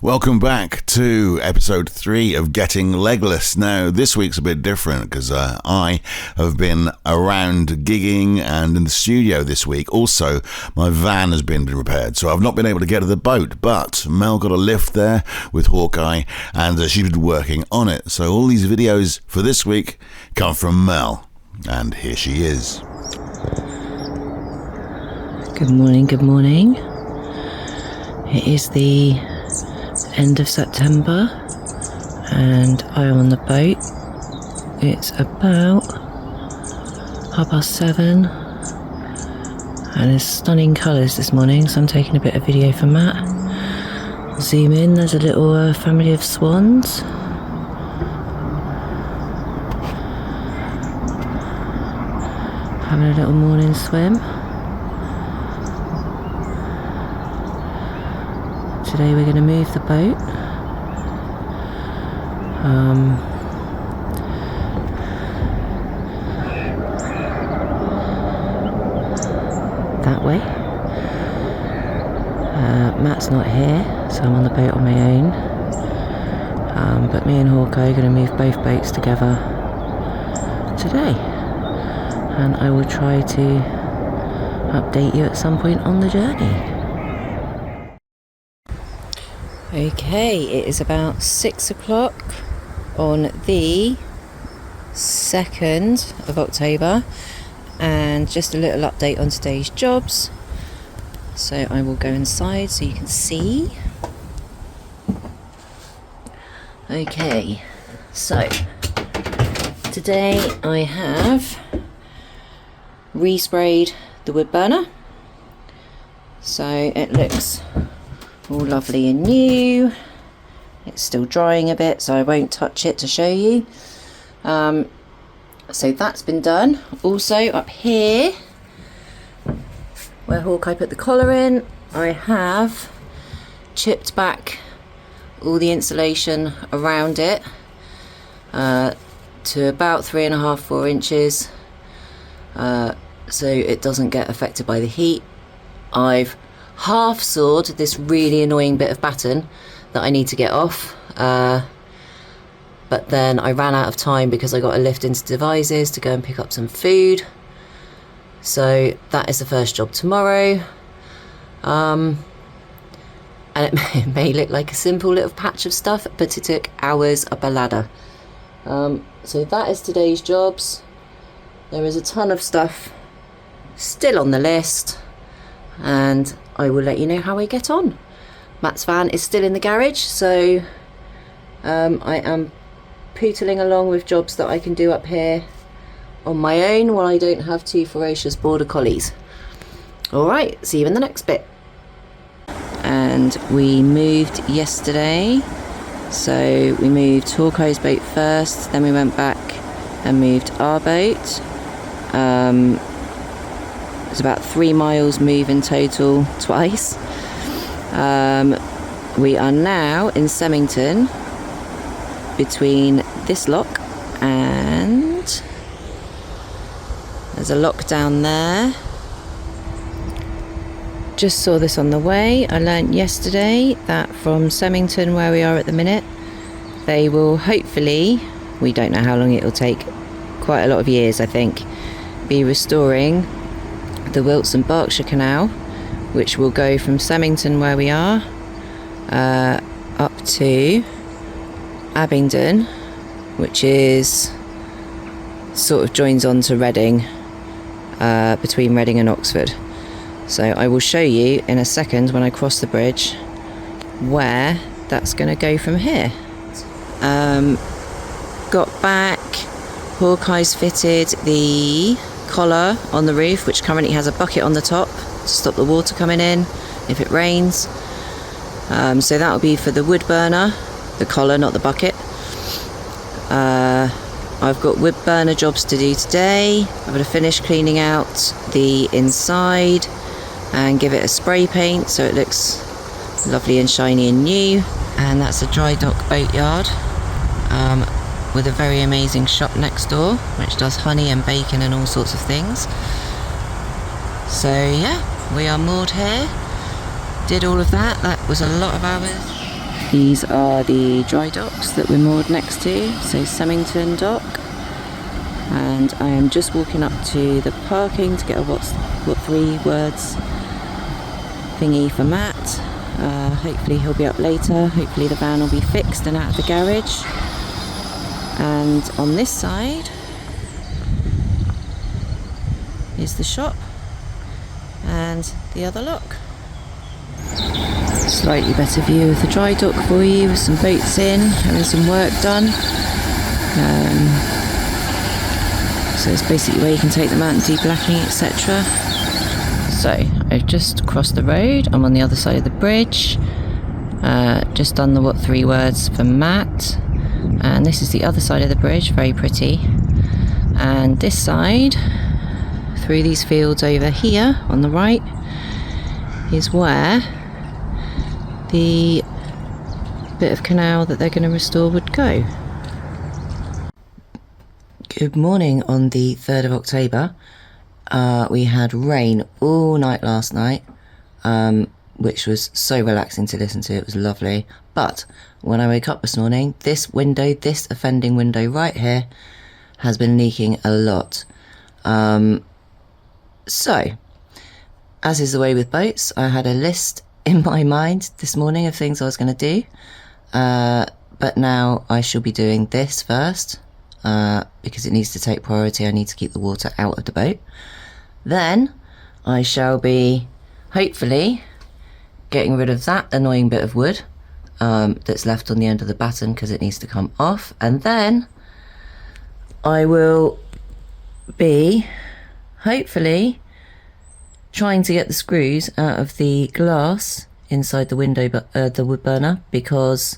Welcome back to episode 3 of Getting Legless. Now, this week's a bit different because I have been around gigging and in the studio this week. Also, my van has been repaired, so I've not been able to get to the boat, but Mel got a lift there with Hawkeye and she's been working on it. So all these videos for this week come from Mel, and here she is. Good morning, good morning. It is the end of September and I am on the boat. It's about 7:30 and it's stunning colours this morning, so I'm taking a bit of video for Matt. I'll zoom in, there's a little family of swans. Having a little morning swim. Today we're going to move the boat. That way. Matt's not here, so I'm on the boat on my own. But me and Hawkeye are going to move both boats together today. And I will try to update you at some point on the journey. Okay, it is about 6 o'clock on the 2nd of October, and just a little update on today's jobs. So I will go inside so you can see. Okay, so today I have resprayed the wood burner, so it looks all lovely and new. It's still drying a bit, so I won't touch it to show you. So that's been done. Also up here where Hawkeye put the collar in, I have chipped back all the insulation around it to about 3.5–4 inches, so it doesn't get affected by the heat. I've half sawed this really annoying bit of batten that I need to get off, but then I ran out of time because I got a lift into Devizes to go and pick up some food. So that is the first job tomorrow, and it may look like a simple little patch of stuff, but it took hours up a ladder. So that is today's jobs. There is a ton of stuff still on the list, and I will let you know how I get on. Matt's van is still in the garage, so I am pootling along with jobs that I can do up here on my own while I don't have 2 ferocious border collies. Alright, see you in the next bit. And we moved yesterday, so we moved Hawkeye's boat first, then we went back and moved our boat. It's about 3 miles move in total, twice. We are now in Semmington, between this lock and there's a lock down there. Just saw this on the way. I learnt yesterday that from Semmington, where we are at the minute, they will hopefully, we don't know how long it will take, quite a lot of years I think, be restoring the Wilts and Berkshire Canal, which will go from Semmington, where we are, up to Abingdon, which is sort of joins on to Reading, between Reading and Oxford. So I will show you in a second when I cross the bridge where that's going to go from here. Got back, Hawkeye's fitted the collar on the roof, which currently has a bucket on the top to stop the water coming in if it rains. So that will be for the wood burner, the collar, not the bucket. I've got wood burner jobs to do today. I'm going to finish cleaning out the inside and give it a spray paint so it looks lovely and shiny and new. And that's a dry dock boatyard, with a very amazing shop next door which does honey and bacon and all sorts of things. So yeah, we are moored here. Did all of that. That was a lot of hours. These are the dry docks that we're moored next to, so Semmington Dock. And I am just walking up to the parking to get a what 3 words thingy for Matt. Hopefully he'll be up later. Hopefully the van will be fixed and out of the garage. And on this side is the shop and the other lock. Slightly better view of the dry dock for you, with some boats in, having some work done. So it's basically where you can take them out and do blacking, etc. So I've just crossed the road. I'm on the other side of the bridge. Just done the what 3 words for Matt. And this is the other side of the bridge, very pretty. And this side, through these fields over here on the right, is where the bit of canal that they're going to restore would go. Good morning on the 3rd of October. We had rain all night last night, which was so relaxing to listen to. It was lovely. But when I woke up this morning, this offending window right here, has been leaking a lot. So, as is the way with boats, I had a list in my mind this morning of things I was going to do. But now I shall be doing this first. Because it needs to take priority. I need to keep the water out of the boat. Then I shall be hopefully getting rid of that annoying bit of wood that's left on the end of the batten because it needs to come off. And then I will be hopefully trying to get the screws out of the glass inside the window, the wood burner, because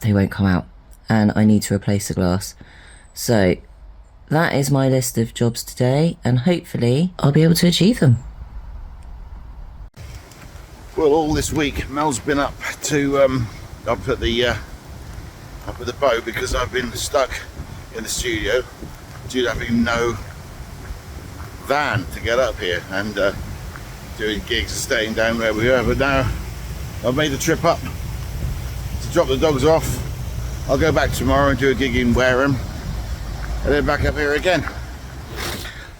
they won't come out. And I need to replace the glass. So that is my list of jobs today, and hopefully I'll be able to achieve them. Well, all this week Mel's been up to up at the boat because I've been stuck in the studio due to having no van to get up here and doing gigs and staying down where we were. But now I've made the trip up to drop the dogs off. I'll go back tomorrow and do a gig in Wareham and then back up here again.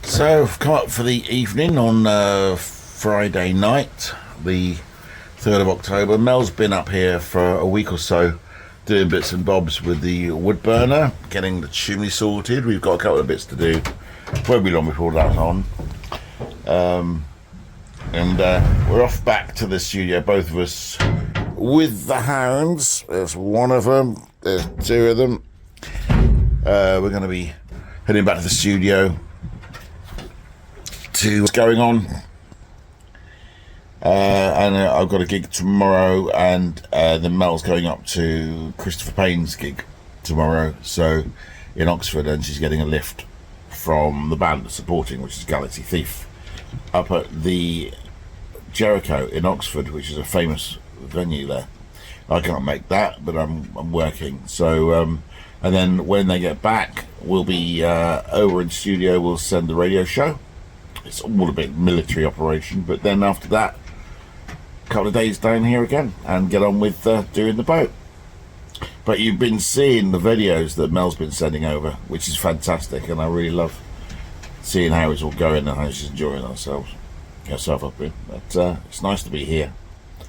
So I've come up for the evening on Friday night, the 3rd of October. Mel's been up here for a week or so doing bits and bobs with the wood burner, getting the chimney sorted. We've got a couple of bits to do. Won't be long before that's on. And we're off back to the studio, both of us, with the hounds. There's one of them. There's 2 of them. We're going to be heading back to the studio to what's going on. And I've got a gig tomorrow, and then Mel's going up to Christopher Payne's gig tomorrow, so in Oxford, and she's getting a lift from the band that's supporting, which is Galaxy Thief, up at the Jericho in Oxford, which is a famous venue there. I can't make that, but I'm working. So, and then when they get back, we'll be over in studio. We'll send the radio show. It's all a bit military operation, but then after that, a couple of days down here again and get on with doing the boat. But you've been seeing the videos that Mel's been sending over, which is fantastic, and I really love seeing how it's all going and how she's enjoying herself up here. But it's nice to be here.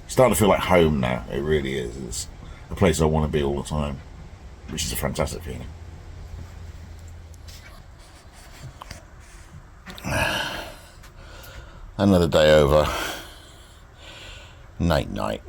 It's starting to feel like home now. It really is. It's a place I want to be all the time, which is a fantastic feeling. Another day over. Night night.